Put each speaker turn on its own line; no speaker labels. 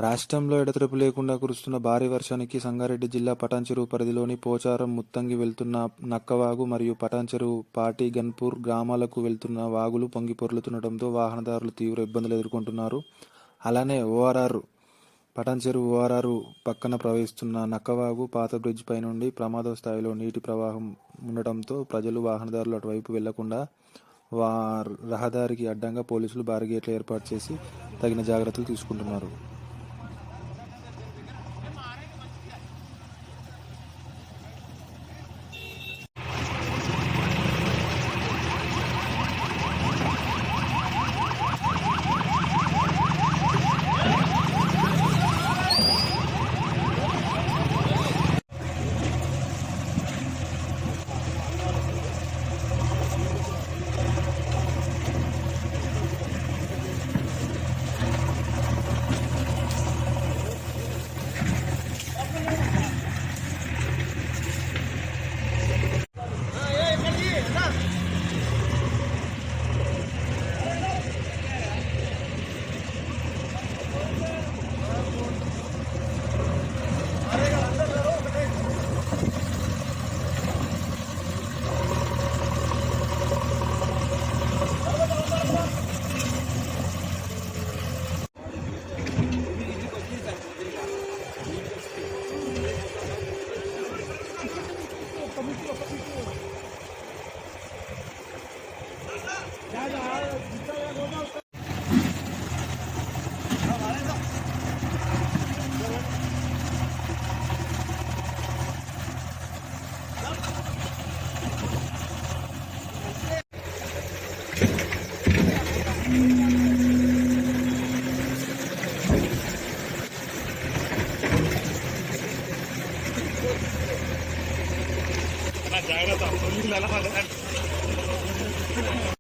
రాష్ట్రంలో ఎడతెరిపి లేకుండా కురుస్తున్న భారీ వర్షానికి సంగారెడ్డి జిల్లా పటాన్చెరు పరిధిలోని పోచారం, ముత్తంగి వెళ్తున్న నక్కవాగు మరియు పటాన్చెరు, పాటి, గన్పూర్ గ్రామాలకు వెళ్తున్న వాగులు పొంగిపొర్లుతుండటంతో వాహనదారులు తీవ్ర ఇబ్బందులు ఎదుర్కొంటున్నారు. అలానే పటాన్చెరు ఓఆర్ఆర్ పక్కన ప్రవహిస్తున్న నక్కవాగు పాత బ్రిడ్జ్ పై నుండి ప్రమాద స్థాయిలో నీటి ప్రవాహం ఉండటంతో ప్రజలు, వాహనదారులు అటువైపు వెళ్లకుండా రహదారికి అడ్డంగా పోలీసులు బారిగేట్లు ఏర్పాటు చేసి తగిన జాగ్రత్తలు తీసుకుంటున్నారు.
జాగ్రత్త